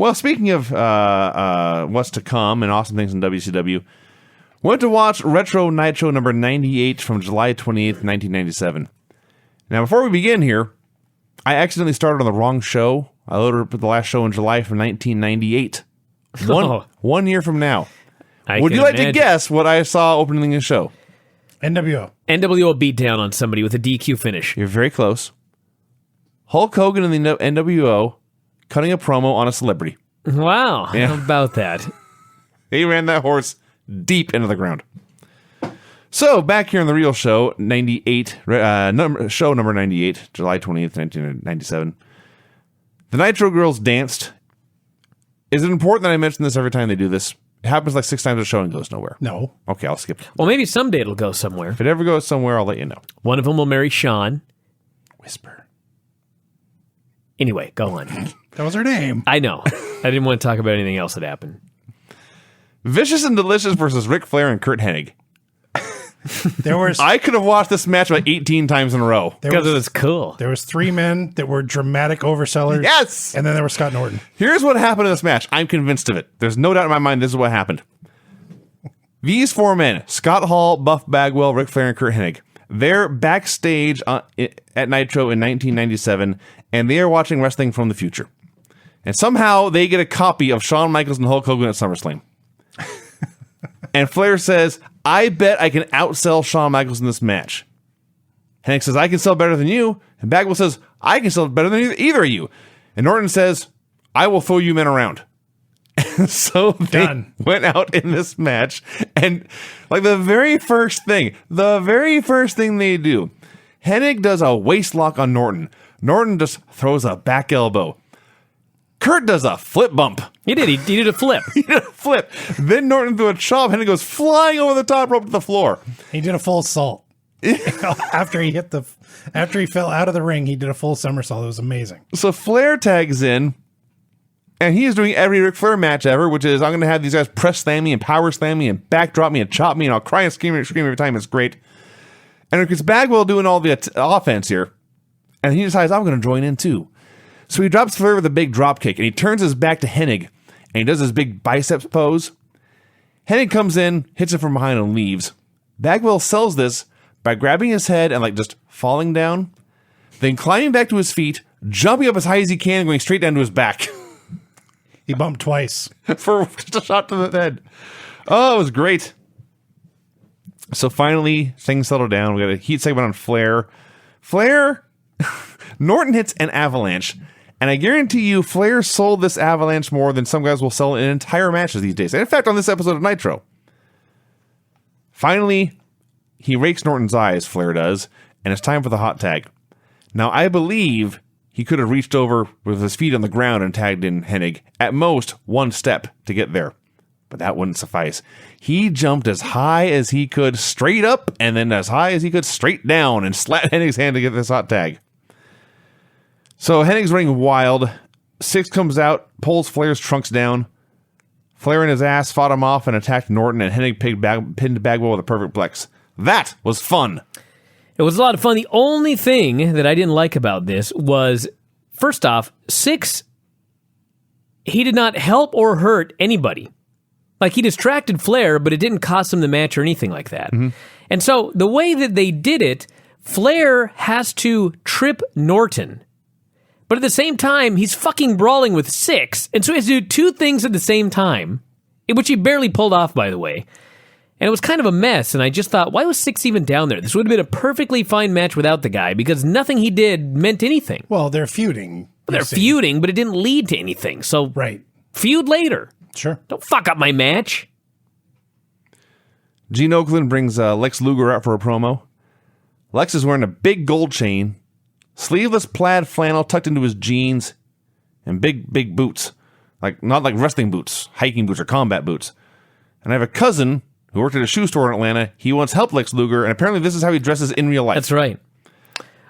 Well, speaking of what's to come and awesome things in WCW, went to watch Retro Nitro number 98 from July 28th, 1997. Now, before we begin here, I accidentally started on the wrong show. I loaded up the last show in July from 1998. One year from now. Would you like to guess what I saw opening the show? NWO. NWO beat down on somebody with a DQ finish. You're very close. Hulk Hogan in the NWO cutting a promo on a celebrity. Wow. Yeah. How about that? He ran that horse deep into the ground. So, back here on the real show, 98, show number 98, July 20th, 1997. The Nitro Girls danced. Is it important that I mention this every time they do this? It happens like 6 times a show and goes nowhere. No. Okay, I'll skip. Well, maybe someday it'll go somewhere. If it ever goes somewhere, I'll let you know. One of them will marry Sean. Whisper. Anyway, go on. That was her name. I know. I didn't want to talk about anything else that happened. Vicious and Delicious versus Ric Flair and Curt Hennig. I could have watched this match about 18 times in a row. Because it was cool. There was 3 men that were dramatic oversellers. Yes! And then there was Scott Norton. Here's what happened in this match. I'm convinced of it. There's no doubt in my mind this is what happened. These 4 men, Scott Hall, Buff Bagwell, Ric Flair, and Curt Hennig, they're backstage at Nitro in 1997, and they are watching wrestling from the future. And somehow they get a copy of Shawn Michaels and Hulk Hogan at SummerSlam. And Flair says, I bet I can outsell Shawn Michaels in this match. Hennig says, I can sell better than you. And Bagwell says, I can sell better than either of you. And Norton says, I will throw you men around. So they went out in this match. And like the very first thing they do, Hennig does a waist lock on Norton. Norton just throws a back elbow. Kurt does a flip bump. He did. He did a flip. He did a flip. Then Norton threw a chop. Hennig goes flying over the top rope to the floor. He did a full salt. After he fell out of the ring, he did a full somersault. It was amazing. So Flair tags in, and he is doing every Ric Flair match ever, which is I'm going to have these guys press slam me and power slam me and backdrop me and chop me, and I'll cry and scream every time. It's great. And it's Bagwell doing all the offense here, and he decides I'm going to join in too. So he drops Flair with a big drop kick, and he turns his back to Hennig, and he does his big biceps pose. Hennig comes in, hits it from behind, and leaves. Bagwell sells this by grabbing his head and just falling down, then climbing back to his feet, jumping up as high as he can, and going straight down to his back. He bumped twice. For just a shot to the head. Oh, it was great. So finally, things settle down. We got a heat segment on Flair. Norton hits an avalanche. And I guarantee you, Flair sold this avalanche more than some guys will sell in entire matches these days. And in fact, on this episode of Nitro. Finally, he rakes Norton's eyes, Flair does, and it's time for the hot tag. Now, I believe he could have reached over with his feet on the ground and tagged in Hennig. At most, 1 step to get there. But that wouldn't suffice. He jumped as high as he could straight up, and then as high as he could straight down, and slapped Hennig's hand to get this hot tag. So Hennig's running wild. Syxx comes out, pulls Flair's trunks down. Flair and his ass fought him off and attacked Norton, and Hennig pinned Bagwell with a perfect plex. That was fun. It was a lot of fun. The only thing that I didn't like about this was, first off, Syxx, he did not help or hurt anybody. Like, he distracted Flair, but it didn't cost him the match or anything like that. Mm-hmm. And so the way that they did it, Flair has to trip Norton. But at the same time, he's fucking brawling with Syxx, and so he has to do 2 things at the same time, which he barely pulled off, by the way. And it was kind of a mess, and I just thought, why was Syxx even down there? This would have been a perfectly fine match without the guy, because nothing he did meant anything. Well, they're feuding. They're feuding, but it didn't lead to anything, so right. Feud later. Sure. Don't fuck up my match. Gene Okerlund brings Lex Luger out for a promo. Lex is wearing a big gold chain, sleeveless plaid flannel tucked into his jeans, and big boots. Not like wrestling boots, hiking boots, or combat boots. And I have a cousin who worked at a shoe store in Atlanta. He once helped Lex Luger, and apparently this is how he dresses in real life. That's right.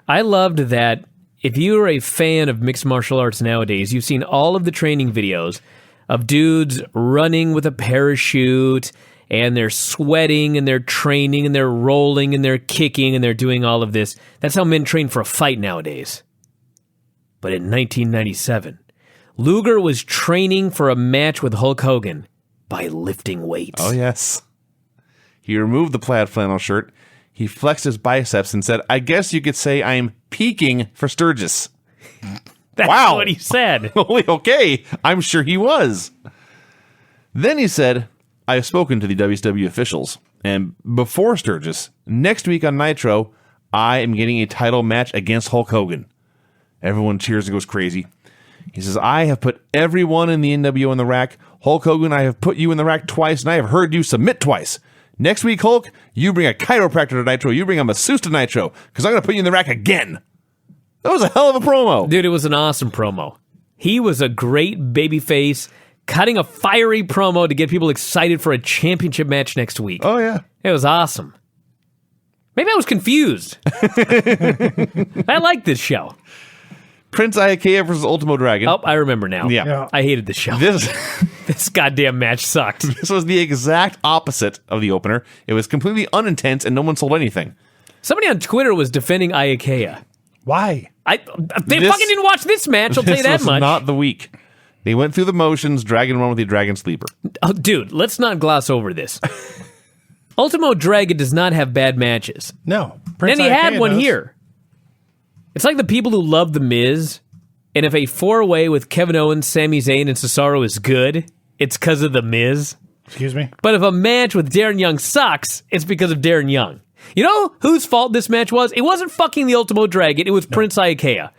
I loved that. If you're a fan of mixed martial arts nowadays, you've seen all of the training videos of dudes running with a parachute, and they're sweating, and they're training, and they're rolling, and they're kicking, and they're doing all of this. That's how men train for a fight nowadays. But in 1997, Luger was training for a match with Hulk Hogan by lifting weights. Oh, yes. He removed the plaid flannel shirt. He flexed his biceps and said, I guess you could say I'm peaking for Sturgis. That's Wow. what he said. Okay, I'm sure he was. Then he said, I have spoken to the WCW officials, and before Sturgis, next week on Nitro, I am getting a title match against Hulk Hogan. Everyone cheers and goes crazy. He says, I have put everyone in the NWO in the rack. Hulk Hogan, I have put you in the rack twice, and I have heard you submit twice. Next week, Hulk, you bring a chiropractor to Nitro. You bring a masseuse to Nitro, because I'm going to put you in the rack again. That was a hell of a promo. Dude, it was an awesome promo. He was a great babyface, cutting a fiery promo to get people excited for a championship match next week. Oh, yeah. It was awesome. Maybe I was confused. I like this show. Prince Iaukea versus Ultimo Dragon. Oh, I remember now. Yeah. I hated this show. This goddamn match sucked. This was the exact opposite of the opener. It was completely unintense and no one sold anything. Somebody on Twitter was defending Iaukea. Why? They fucking didn't watch this match, I'll tell you that This was much. not the week. They went through the motions, Dragon won with the Dragon Sleeper. Oh, dude, let's not gloss over this. Ultimo Dragon does not have bad matches. No. And he had Iaukea one does. here. It's like the people who love The Miz, and if a four-way with Kevin Owens, Sami Zayn, and Cesaro is good, it's because of The Miz. Excuse me? But if a match with Darren Young sucks, it's because of Darren Young. You know whose fault this match was? It wasn't fucking the Ultimo Dragon, it was Prince Iaukea.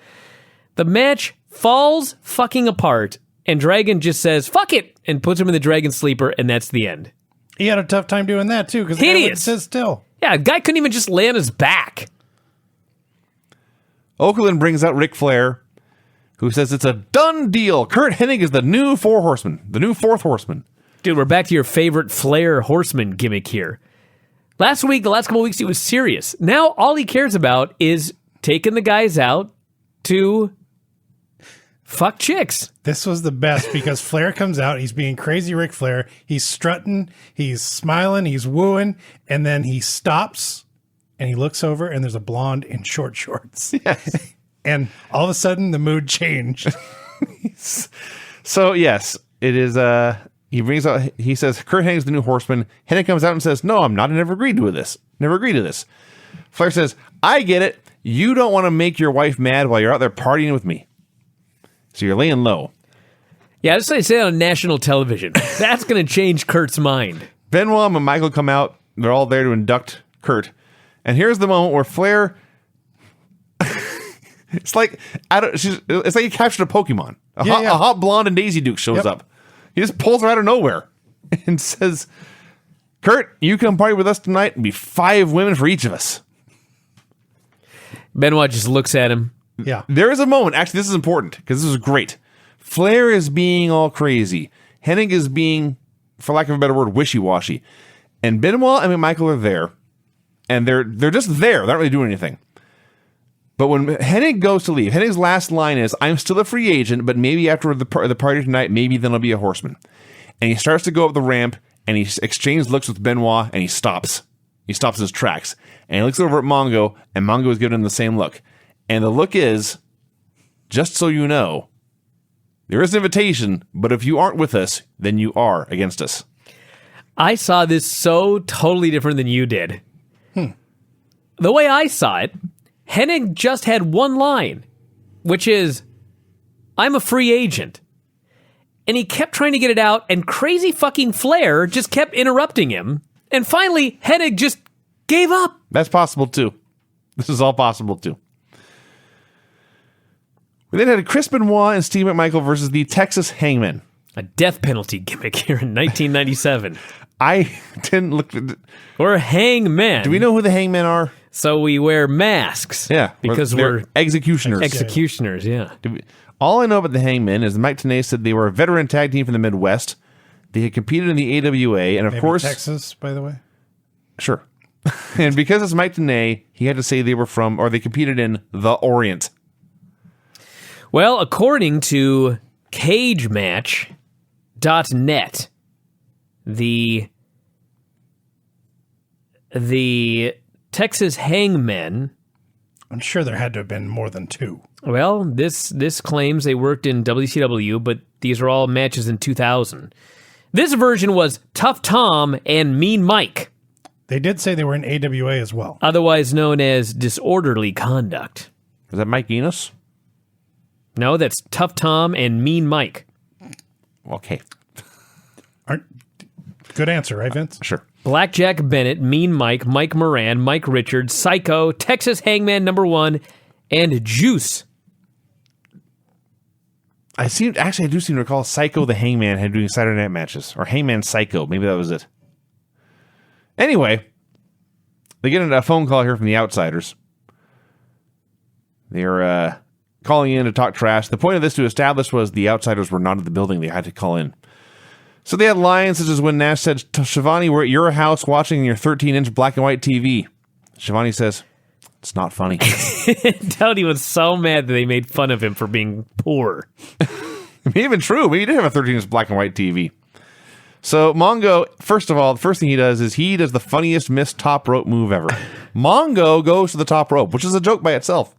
The match falls fucking apart, and Dragon just says, fuck it, and puts him in the Dragon Sleeper, and that's the end. He had a tough time doing that, too, because Hideous. it says still. Yeah, a guy couldn't even just lay on his back. Okerlund brings out Ric Flair, who says it's a done deal. Kurt Hennig is the new fourth horseman. Dude, we're back to your favorite Flair Horseman gimmick here. The last couple of weeks, he was serious. Now, all he cares about is taking the guys out to fuck chicks. This was the best because Flair comes out. He's being crazy Ric Flair. He's strutting. He's smiling. He's wooing. And then he stops and he looks over and there's a blonde in short shorts. Yes. And all of a sudden the mood changed. So, yes, it is... He says, Kurt Hennig's the new horseman. Hennig comes out and says, no, I'm not. I never agreed to this. Flair says, I get it. You don't want to make your wife mad while you're out there partying with me. So you're laying low. Yeah, I just say it on national television. That's going to change Kurt's mind. Benoit and Michael come out. They're all there to induct Kurt. And here's the moment where Flair... it's like he captured a Pokemon. A hot blonde and Daisy Duke shows up. He just pulls her out of nowhere and says, Kurt, you come party with us tonight and be 5 women for each of us. Benoit just looks at him. Yeah. There is a moment. Actually, this is important because this is great. Flair is being all crazy. Hennig is being, for lack of a better word, wishy-washy. And Benoit and Michael are there. And they're just there. They're not really doing anything. But when Hennig goes to leave, Hennig's last line is, I'm still a free agent, but maybe after the party tonight, maybe then I'll be a horseman. And he starts to go up the ramp, and he exchanges looks with Benoit, and he stops. He stops his tracks. And he looks over at Mongo, and Mongo is giving him the same look. And the look is, just so you know, there is an invitation, but if you aren't with us, then you are against us. I saw this so totally different than you did. The way I saw it, Hennig just had one line, which is, I'm a free agent. And he kept trying to get it out, and crazy fucking Flair just kept interrupting him. And finally, Hennig just gave up. That's possible, too. This is all possible, too. We then had Chris Benoit and Steve McMichael versus the Texas Hangmen. A death penalty gimmick here in 1997. I didn't look... Or hangmen. Do we know who the Hangmen are? So we wear masks. Yeah. Because they're we're executioners. executioners, yeah. All I know about the Hangmen is Mike Tenay said they were a veteran tag team from the Midwest. They had competed in the AWA, and of Maybe course... Texas, by the way. Sure. And because it's Mike Tenay, he had to say they were from, or they competed in the Orient. Well, according to CageMatch.net, the Texas Hangmen... I'm sure there had to have been more than 2. Well, this claims they worked in WCW, but these are all matches in 2000. This version was Tough Tom and Mean Mike. They did say they were in AWA as well. Otherwise known as Disorderly Conduct. Is that Mike Enos? No, that's Tough Tom and Mean Mike. Okay. Good answer, right, Vince? Sure. Blackjack Bennett, Mean Mike, Mike Moran, Mike Richards, Psycho, Texas Hangman #1, and Juice. I do seem to recall Psycho the Hangman had doing Saturday Night matches. Or Hangman Psycho. Maybe that was it. Anyway, they get a phone call here from the Outsiders. They're calling in to talk trash. The point of this to establish was the Outsiders were not at the building. They had to call in. So they had lines such as when Nash said, Shivani, we're at your house watching your 13-inch black and white TV. Shivani says, it's not funny. Tony was so mad that they made fun of him for being poor. Maybe even true. Maybe he did have a 13-inch black and white TV. So Mongo, first of all, the first thing he does is he does the funniest missed top rope move ever. Mongo goes to the top rope, which is a joke by itself.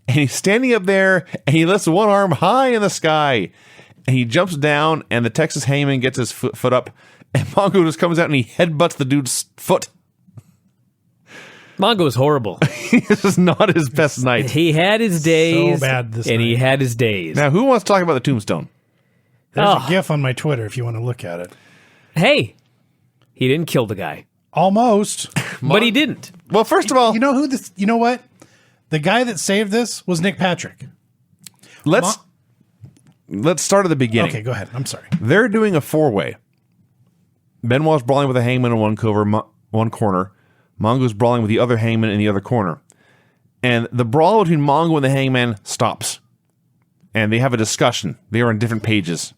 And he's standing up there, and he lifts one arm high in the sky. And he jumps down, and the Texas Hangman gets his foot up, and Mongo just comes out and he headbutts the dude's foot. Mongo was horrible. This is not his best night. He had his days, So bad this and night. he had his days. Now, who wants to talk about the tombstone? There's Oh. a GIF on my Twitter if you want to look at it. Hey, he didn't kill the guy, Almost. but he didn't. Well, first of all, You know who this? You know what? The guy that saved this was Nick Patrick. let's start at the beginning. Okay, go ahead. I'm sorry. They're doing a four-way. Benoit's brawling with a Hangman in one corner. Mongo's brawling with the other Hangman in the other corner. And the brawl between Mongo and the Hangman stops. And they have a discussion. They are on different pages.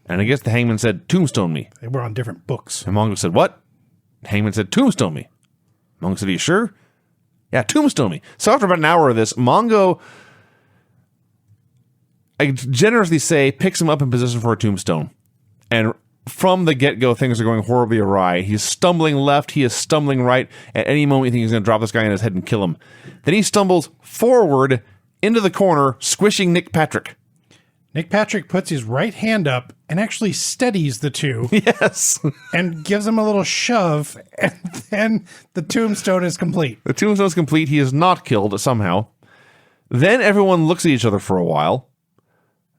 And I guess the Hangman said, tombstone me. They were on different books. And Mongo said, what? Hangman said, tombstone me. Mongo said, are you sure? Yeah, tombstone me. So after about an hour of this, Mongo, I generously say, picks him up in position for a tombstone. And from the get-go, things are going horribly awry. He's stumbling left. He is stumbling right. At any moment, you think he's going to drop this guy on his head and kill him. Then he stumbles forward into the corner, squishing Nick Patrick. Nick Patrick puts his right hand up and actually steadies the two Yes. and gives him a little shove, and then the tombstone is complete. The tombstone is complete. He is not killed somehow. Then everyone looks at each other for a while.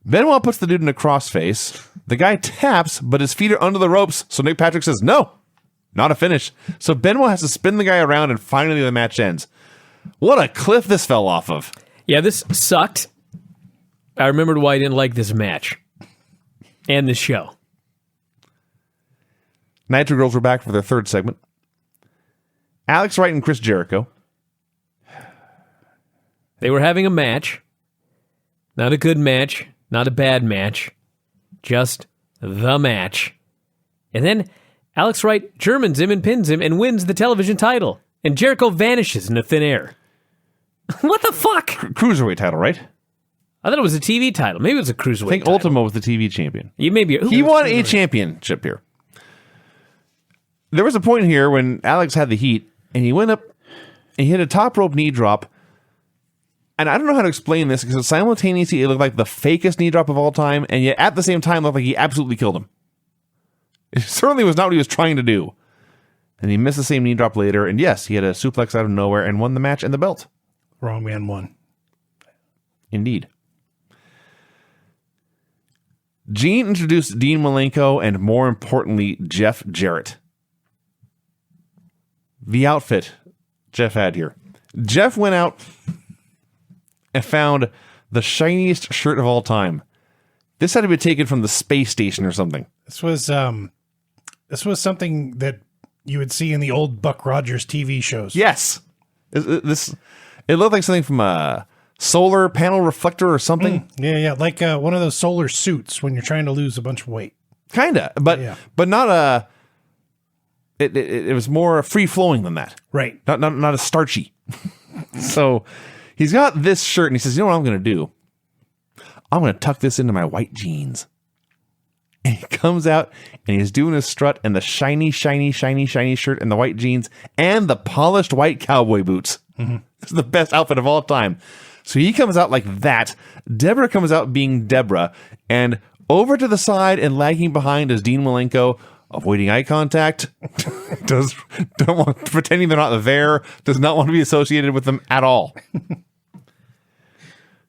Benoit puts the dude in a crossface. The guy taps, but his feet are under the ropes, so Nick Patrick says, no, not a finish. So Benoit has to spin the guy around, and finally the match ends. What a cliff this fell off of. Yeah, this sucked. I remembered why I didn't like this match and this show. Nitro Girls were back for their third segment. Alex Wright and Chris Jericho. They were having a match. Not a good match, not a bad match. Just the match. And then Alex Wright Germans him and pins him and wins the television title. And Jericho vanishes into thin air. What the fuck? Cruiserweight title, right? I thought it was a TV title. Maybe it was a cruiserweight I think title. Ultimo was the TV champion. You maybe He won a championship here. There was a point here when Alex had the heat, and he went up and he hit a top rope knee drop. And I don't know how to explain this, because simultaneously it looked like the fakest knee drop of all time, and yet at the same time looked like he absolutely killed him. It certainly was not what he was trying to do. And he missed the same knee drop later, and yes, he had a suplex out of nowhere and won the match and the belt. Wrong man won. Indeed. Gene introduced Dean Malenko and, more importantly, Jeff Jarrett. The outfit Jeff had here. Jeff went out and found the shiniest shirt of all time. This had to be taken from the space station or something. This was something that you would see in the old Buck Rogers TV shows. Yes. It looked like something from a solar panel reflector or something. Yeah, like one of those solar suits when you're trying to lose a bunch of weight. Kinda, but not a. It was more free flowing than that. Right. Not as starchy. So he's got this shirt and he says, you know what I'm going to do? I'm going to tuck this into my white jeans. And he comes out and he's doing his strut and the shiny shirt and the white jeans and the polished white cowboy boots. Mm-hmm. This is the best outfit of all time. So he comes out like that. Deborah comes out being Deborah. And over to the side and lagging behind is Dean Malenko, avoiding eye contact, pretending they're not there, does not want to be associated with them at all.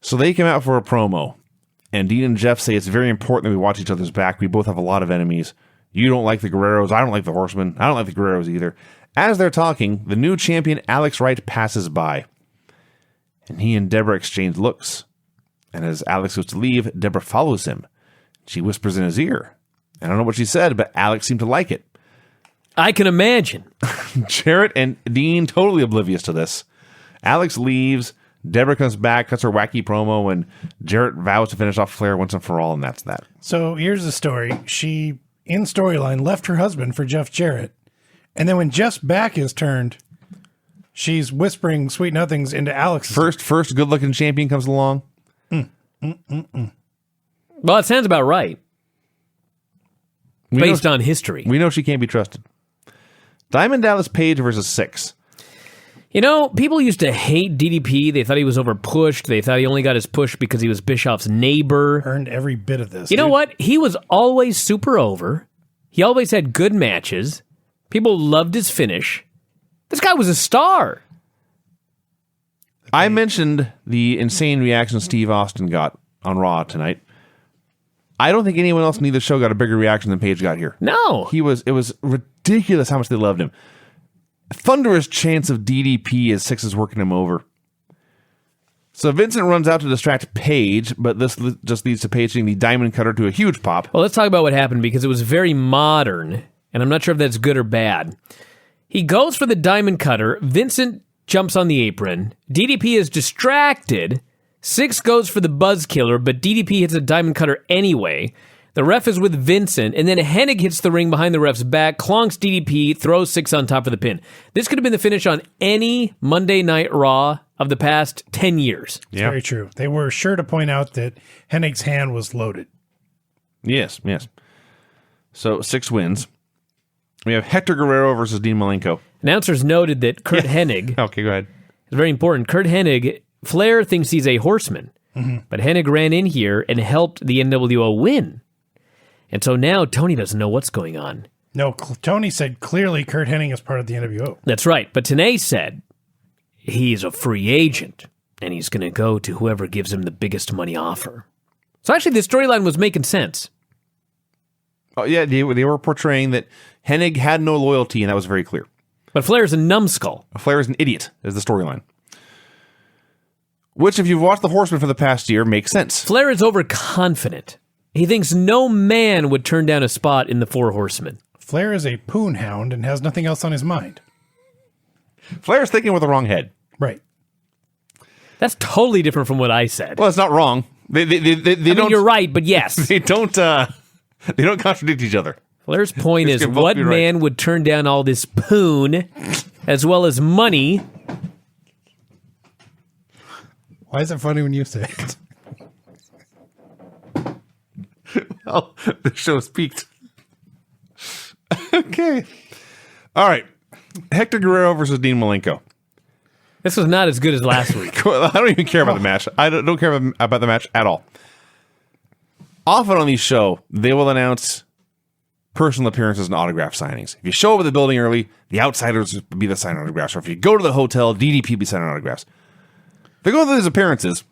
So they come out for a promo. And Dean and Jeff say it's very important that we watch each other's back. We both have a lot of enemies. You don't like the Guerreros. I don't like the Horsemen. I don't like the Guerreros either. As they're talking, the new champion, Alex Wright, passes by. And he and Deborah exchange looks. And as Alex goes to leave, Deborah follows him. She whispers in his ear. I don't know what she said, but Alex seemed to like it. I can imagine. Jarrett and Dean totally oblivious to this. Alex leaves. Deborah comes back, cuts her wacky promo, and Jarrett vows to finish off Flair once and for all, and that's that. So here's the story. She, in storyline, left her husband for Jeff Jarrett. And then when Jeff's back is turned, she's whispering sweet nothings into Alex. First good-looking champion comes along. Well, it sounds about right. Based on history. We know she can't be trusted. Diamond Dallas Page versus Syxx. You know, people used to hate DDP. They thought he was over-pushed. They thought he only got his push because he was Bischoff's neighbor. Earned every bit of this. You know what? He was always super over. He always had good matches. People loved his finish. This guy was a star. I mentioned the insane reaction Steve Austin got on Raw tonight. I don't think anyone else in either show got a bigger reaction than Page got here. No. It was ridiculous how much they loved him. Thunderous chants of DDP as Syxx is working him over. So Vincent runs out to distract Page, but this just leads to Page hitting the diamond cutter to a huge pop. Well, let's talk about what happened because it was very modern, and I'm not sure if that's good or bad. He goes for the diamond cutter. Vincent jumps on the apron. DDP is distracted. Syxx goes for the buzz killer, but DDP hits a diamond cutter anyway. The ref is with Vincent, and then Hennig hits the ring behind the ref's back, clonks DDP, throws Syxx on top of the pin. This could have been the finish on any Monday Night Raw of the past 10 years. Yeah. Very true. They were sure to point out that Hennig's hand was loaded. Yes. So Syxx wins. We have Hector Guerrero versus Dean Malenko. Announcers noted that Curt Hennig... Okay, go ahead. It's very important. Curt Hennig, Flair thinks he's a horseman, but Hennig ran in here and helped the NWO win. And so now Tony doesn't know what's going on. No, Tony said clearly Curt Hennig is part of the NWO. That's right. But Tenay said he's a free agent and he's going to go to whoever gives him the biggest money offer. So actually, this storyline was making sense. Oh, yeah, they were portraying that Hennig had no loyalty, and that was very clear. But Flair's a numbskull. Flair is an idiot, is the storyline. Which, if you've watched The Horsemen for the past year, makes sense. Flair is overconfident. He thinks no man would turn down a spot in the Four Horsemen. Flair is a poon hound and has nothing else on his mind. Flair's thinking with the wrong head. Right. That's totally different from what I said. Well, it's not wrong. They don't. You're right, but yes. They don't contradict each other. Flair's point is, what man would turn down all this poon as well as money? Why is it funny when you say it? Well, the show's peaked. Okay. All right. Hector Guerrero versus Dean Malenko. This was not as good as last week. I don't even care about the match. I don't care about the match at all. Often on these shows, they will announce personal appearances and autograph signings. If you show up at the building early, the outsiders will be the signing autographs. Or if you go to the hotel, DDP will be signing autographs. They go through these appearances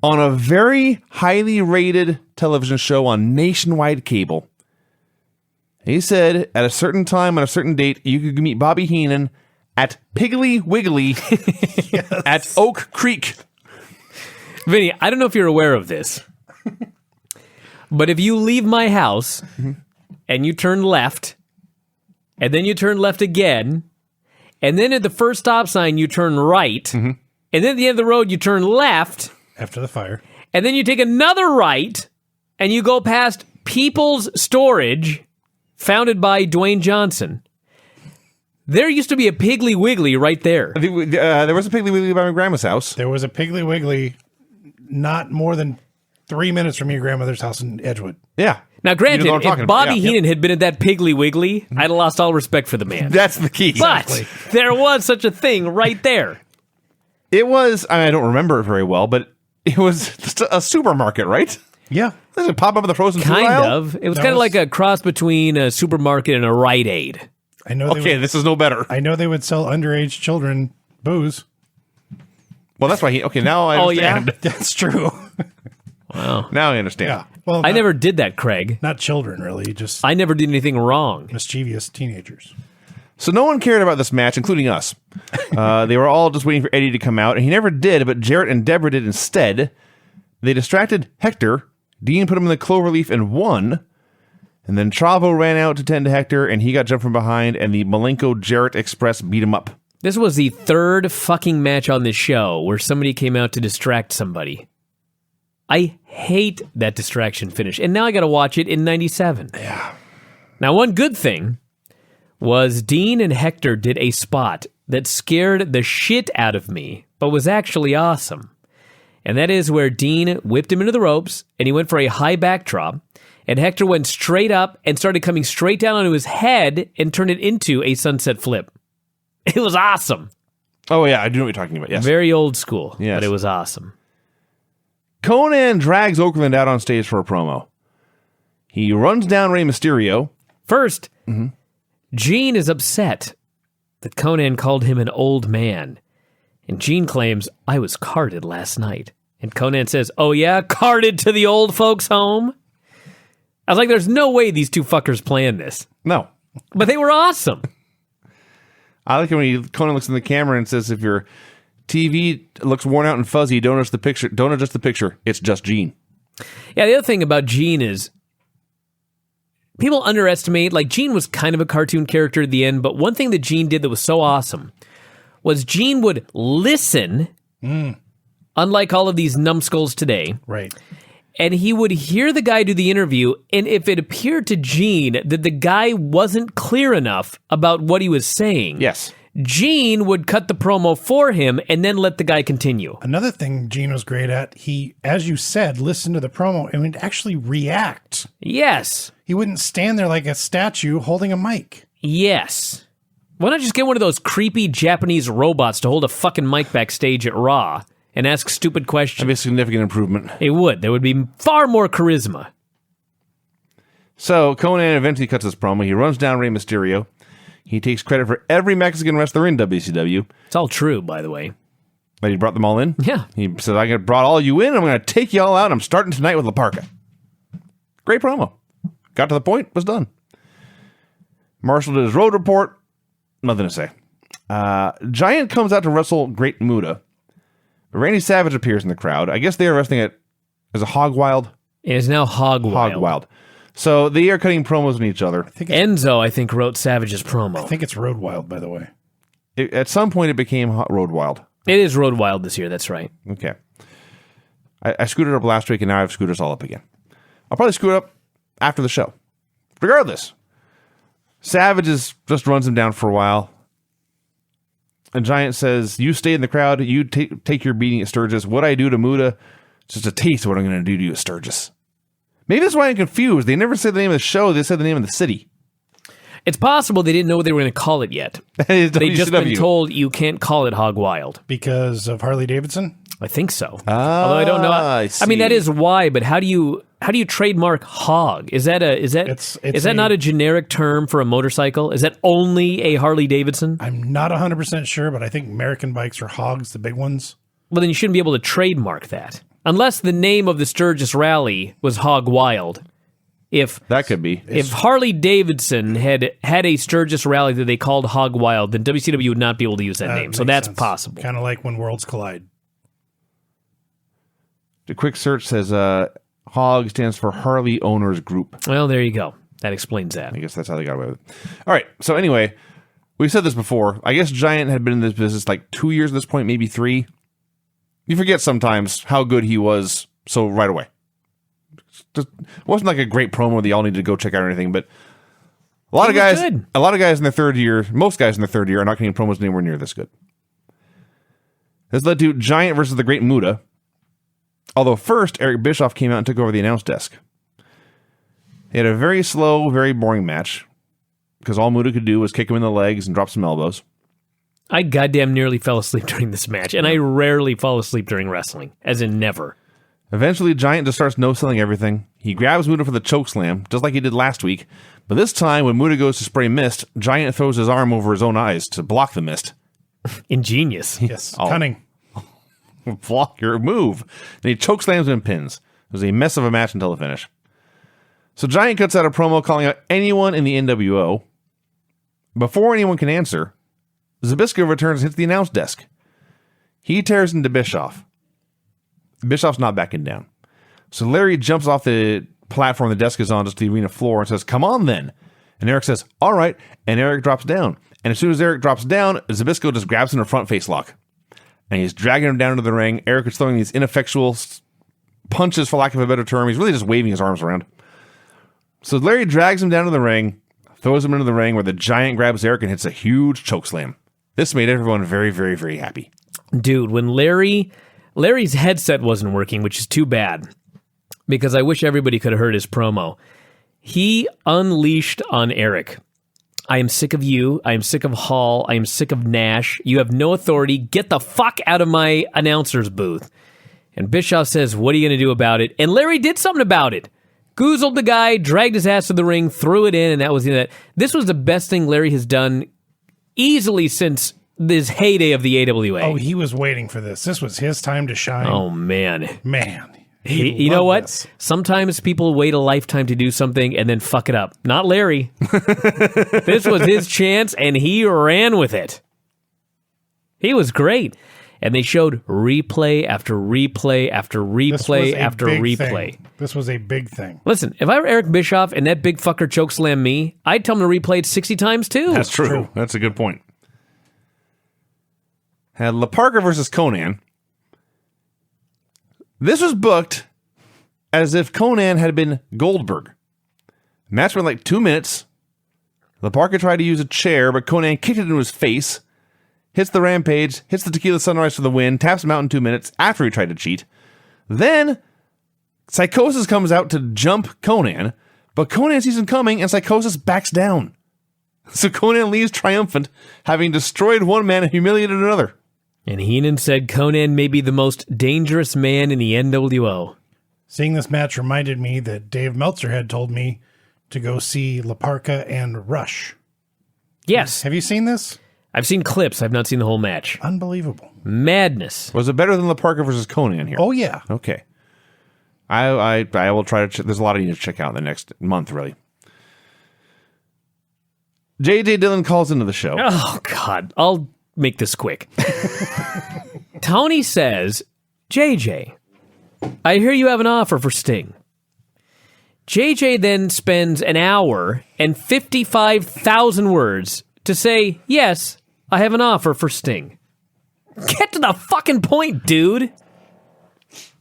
on a very highly rated television show on nationwide cable. He said at a certain time on a certain date, you could meet Bobby Heenan at Piggly Wiggly at Oak Creek. Vinny, I don't know if you're aware of this, but if you leave my house and you turn left, and then you turn left again, and then at the first stop sign you turn right, and then at the end of the road you turn left, after the fire, and then you take another right, and you go past People's Storage, founded by Dwayne Johnson. There used to be a Piggly Wiggly right there. There was a Piggly Wiggly by my grandma's house. There was a Piggly Wiggly not more than 3 minutes from your grandmother's house in Edgewood. Yeah. Now, granted, if Bobby Heenan had been at that Piggly Wiggly, I'd have lost all respect for the man. That's the key. But there was such a thing right there. It was, I don't remember it very well, but it was just a supermarket, right? Yeah. Does it pop up in the frozen food Kind aisle? of. It was kind of like a cross between a supermarket and a Rite Aid. I know. Okay, this is no better. I know they would sell underage children booze. Well, that's why okay, now I understand. That's true. Wow. Now I understand. Yeah. Well, I never did that, Craig. not children, really, just I never did anything wrong. mischievous teenagers. So no one cared about this match, including us. They were all just waiting for Eddie to come out, and he never did, but Jarrett and Deborah did instead. They distracted Hector. Dean put him in the cloverleaf and won. And then Chavo ran out to tend to Hector, and he got jumped from behind, and the Malenko-Jarrett Express beat him up. This was the third fucking match on this show where somebody came out to distract somebody. I hate that distraction finish, and now I got to watch it in 97. Yeah. Now, one good thing was Dean and Hector did a spot that scared the shit out of me, but was actually awesome. And that is where Dean whipped him into the ropes, and he went for a high backdrop, and Hector went straight up and started coming straight down onto his head and turned it into a sunset flip. It was awesome. Oh, yeah, I do know what you're talking about, yes. Very old school, Yes. but it was awesome. Konnan drags Okerlund out on stage for a promo. He runs down Rey Mysterio. First, Gene is upset that Konnan called him an old man. And Gene claims, I was carted last night. And Konnan says, oh yeah, carted to the old folks' home? I was like, there's no way these two fuckers planned this. No. But they were awesome. I like it when Konnan looks in the camera and says, if your TV looks worn out and fuzzy, don't adjust the picture. It's just Gene. Yeah, the other thing about Gene is people underestimate, like Gene was kind of a cartoon character at the end, but one thing that Gene did that was so awesome was Gene would listen, unlike all of these numbskulls today. Right. And he would hear the guy do the interview, and if it appeared to Gene that the guy wasn't clear enough about what he was saying, Yes. Gene would cut the promo for him and then let the guy continue. Another thing Gene was great at, he, as you said, listened to the promo and would actually react. Yes. He wouldn't stand there like a statue holding a mic. Yes. Why not just get one of those creepy Japanese robots to hold a fucking mic backstage at Raw and ask stupid questions? That'd be a significant improvement. It would. There would be far more charisma. So Konnan eventually cuts his promo. He runs down Rey Mysterio. He takes credit for every Mexican wrestler in WCW. It's all true, by the way. That he brought them all in. Yeah. He said, I brought all you in. I'm going to take you all out. I'm starting tonight with La Parka. Great promo. Got to the point. Was done. Marshall did his road report. Nothing to say. Giant comes out to wrestle Great Muta. Randy Savage appears in the crowd. I guess they are wrestling it as a Hog Wild. It is now Hog Wild. Hog Wild. So they are cutting promos on each other. Enzo, I think, wrote Savage's promo. I think it's Road Wild, by the way. At some point, it became Road Wild. It is Road Wild this year, that's right. Okay. I screwed it up last week, and now I've screwed us all up again. I'll probably screw it up after the show. Regardless, Savage just runs him down for a while. And Giant says, you stay in the crowd. You take your beating at Sturgis. What I do to Muta, it's just a taste of what I'm going to do to you at Sturgis. Maybe that's why I'm confused. They never said the name of the show. They said the name of the city. It's possible they didn't know what they were going to call it yet. They just been told you can't call it Hog Wild. Because of Harley Davidson? I think so. Although I don't know. I mean, that is why, but how do you trademark hog? Is that not a generic term for a motorcycle? Is that only a Harley Davidson? I'm not 100% sure, but I think American bikes are hogs, the big ones. Well, then you shouldn't be able to trademark that. Unless the name of the Sturgis rally was Hog Wild. That could be. If Harley Davidson had a Sturgis rally that they called Hog Wild, then WCW would not be able to use that name. So that's possible. Kind of like when worlds collide. The quick search says HOG stands for Harley Owners Group. Well, there you go. That explains that. I guess that's how they got away with it. All right. So anyway, we've said this before. I guess Giant had been in this business like 2 years at this point, maybe 3. You forget sometimes how good he was so right away. It wasn't like a great promo that y'all need to go check out or anything, but a lot of guys in their third year, most guys in their third year are not getting promos anywhere near this good. This led to Giant versus the Great Muta. Although first, Eric Bischoff came out and took over the announce desk. They had a very slow, very boring match because all Muta could do was kick him in the legs and drop some elbows. I goddamn nearly fell asleep during this match, and I rarely fall asleep during wrestling, as in never. Eventually, Giant just starts no-selling everything. He grabs Muta for the chokeslam, just like he did last week. But this time, when Muta goes to spray mist, Giant throws his arm over his own eyes to block the mist. Ingenious. Yes, cunning. Block your move. And he chokeslams him and pins. It was a mess of a match until the finish. So Giant cuts out a promo calling out anyone in the NWO. Before anyone can answer, Zbysko returns and hits the announce desk. He tears into Bischoff. Bischoff's not backing down. So Larry jumps off the platform the desk is on, just to the arena floor, and says, "Come on then." And Eric says, "All right." And Eric drops down. And as soon as Eric drops down, Zbysko just grabs him in a front face lock. And he's dragging him down into the ring. Eric is throwing these ineffectual punches, for lack of a better term. He's really just waving his arms around. So Larry drags him down to the ring, throws him into the ring, where the Giant grabs Eric and hits a huge chokeslam. This made everyone very, very, very happy. Dude, when Larry's headset wasn't working, which is too bad, because I wish everybody could have heard his promo. He unleashed on Eric. "I am sick of you. I am sick of Hall. I am sick of Nash. You have no authority. Get the fuck out of my announcer's booth." And Bischoff says, "What are you going to do about it?" And Larry did something about it. Goozled the guy, dragged his ass to the ring, threw it in, and that was the end of that. This was the best thing Larry has done easily since this heyday of the AWA. Oh, he was waiting for this. This was his time to shine. Oh, man. Man. You know what? This. Sometimes people wait a lifetime to do something and then fuck it up. Not Larry. This was his chance, and he ran with it. He was great. And they showed replay after replay after replay after replay. This was a big thing. Listen, if I were Eric Bischoff and that big fucker chokeslammed me, I'd tell him to replay it 60 times too. That's true. That's a good point. Had Parka versus Konnan. This was booked as if Konnan had been Goldberg. Match went like 2 minutes. Parka tried to use a chair, but Konnan kicked it into his face. Hits the Rampage, hits the Tequila Sunrise for the win, taps him out in 2 minutes after he tried to cheat. Then, Psychosis comes out to jump Konnan, but Konnan sees him coming and Psychosis backs down. So Konnan leaves triumphant, having destroyed one man and humiliated another. And Heenan said Konnan may be the most dangerous man in the NWO. Seeing this match reminded me that Dave Meltzer had told me to go see La Parka and Rush. Yes. Have you seen this? I've seen clips. I've not seen the whole match. Unbelievable. Madness. Was it better than Parka versus Konnan here? Oh, yeah. Okay. I will try to there's a lot I need to check out in the next month, really. J.J. Dillon calls into the show. Oh, God. I'll make this quick. Tony says, "JJ, I hear you have an offer for Sting." JJ then spends an hour and 55,000 words to say, "Yes, I have an offer for Sting." Get to the fucking point, dude.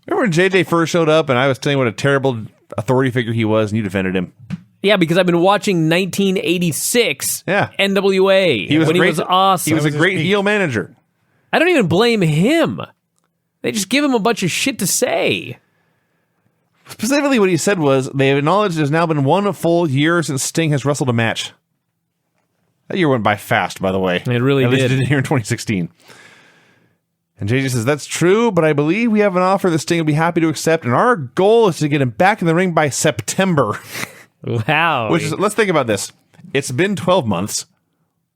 Remember when JJ first showed up and I was telling you what a terrible authority figure he was and you defended him? Yeah, because I've been watching 1986 NWA. He was awesome. He was a great heel manager. I don't even blame him. They just give him a bunch of shit to say. Specifically, what he said was, they have acknowledged it has now been 1 full year since Sting has wrestled a match. That year went by fast, by the way. It really At least did. it did here in 2016. And JJ says, "That's true, but I believe we have an offer that Sting will be happy to accept, and our goal is to get him back in the ring by September." Wow. Which is, let's think about this. It's been 12 months.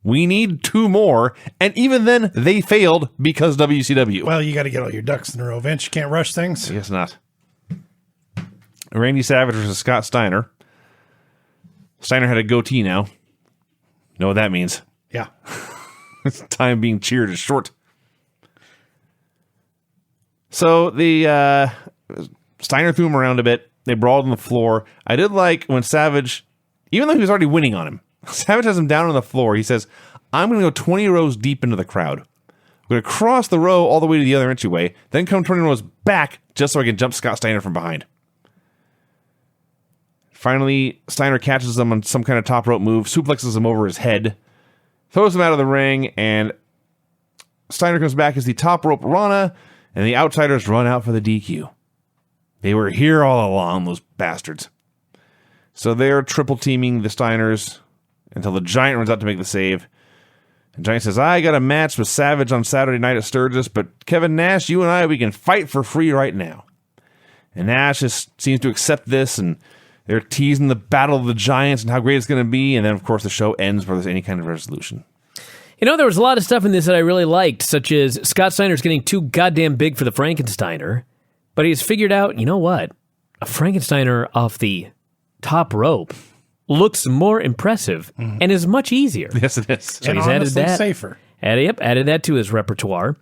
We need 2 more, and even then, they failed because WCW. Well, you got to get all your ducks in a row, Vince. You can't rush things. I guess not. Randy Savage versus Scott Steiner. Steiner had a goatee now. Know what that means. Yeah. Time being cheered is short. So the Steiner threw him around a bit. They brawled on the floor. I did like when Savage, even though he was already winning on him, Savage has him down on the floor. He says, "I'm going to go 20 rows deep into the crowd. I'm going to cross the row all the way to the other entryway, then come 20 rows back just so I can jump Scott Steiner from behind." Finally, Steiner catches him on some kind of top rope move, suplexes him over his head, throws him out of the ring, and Steiner comes back as the top rope Rana, and the Outsiders run out for the DQ. They were here all along, those bastards. So they're triple teaming the Steiners until the Giant runs out to make the save. And Giant says, I got a match with Savage on Saturday night at Sturgis, but Kevin Nash, you and I, we can fight for free right now. And Nash just seems to accept this, and they're teasing the Battle of the Giants and how great it's going to be. And then, of course, the show ends before there's any kind of resolution. You know, there was a lot of stuff in this that I really liked, such as Scott Steiner's getting too goddamn big for the Frankensteiner, but he's figured out, you know what? A Frankensteiner off the top rope looks more impressive and is much easier. Yes, it is. So And he's added honestly that. safer. Added that to his repertoire.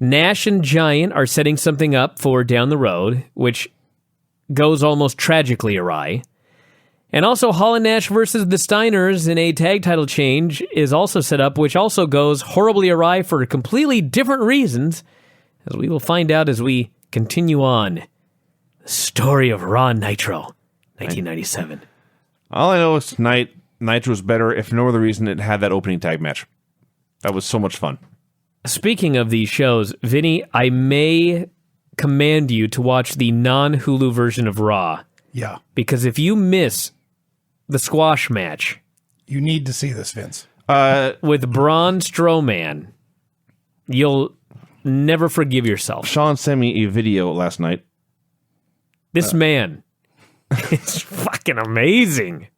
Nash and Giant are setting something up for down the road, which goes almost tragically awry. And also Hall and Nash versus the Steiners in a tag title change is also set up, which also goes horribly awry for completely different reasons, as we will find out as we continue on. The story of Raw Nitro, 1997. All I know is tonight, Nitro was better, if no other reason it had that opening tag match. That was so much fun. Speaking of these shows, Vinny, I may command you to watch the non-Hulu version of Raw. Yeah. Because if you miss the squash match You need to see this, Vince. with Braun Strowman, you'll never forgive yourself. Sean sent me a video last night. This man is fucking amazing.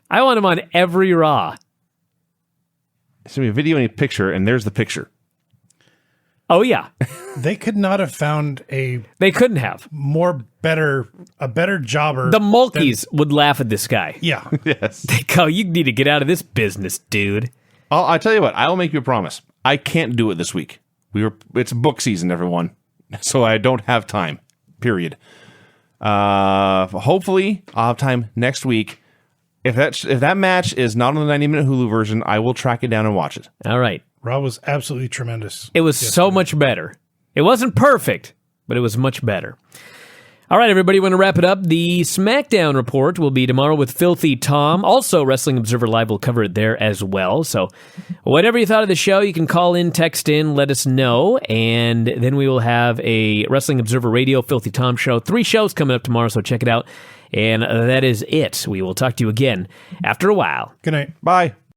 I want him on every Raw. He sent me a video and a picture, and there's the picture. Oh, yeah. They could not have found a They couldn't have. better jobber. The Mulkeys would laugh at this guy. Yeah. Yes. They go, you need to get out of this business, dude. I'll tell you what, I will make you a promise. I can't do it this week. It's book season, everyone. So I don't have time. Period. Hopefully, I'll have time next week. If that match is not on the 90-minute Hulu version, I will track it down and watch it. All right. Raw was absolutely tremendous. It was so much better. It wasn't perfect, but it was much better. All right, everybody, want to wrap it up. The SmackDown report will be tomorrow with Filthy Tom. Also, Wrestling Observer Live will cover it there as well. So whatever you thought of the show, you can call in, text in, let us know. And then we will have a Wrestling Observer Radio Filthy Tom show. 3 shows coming up tomorrow, so check it out. And that is it. We will talk to you again after a while. Good night. Bye.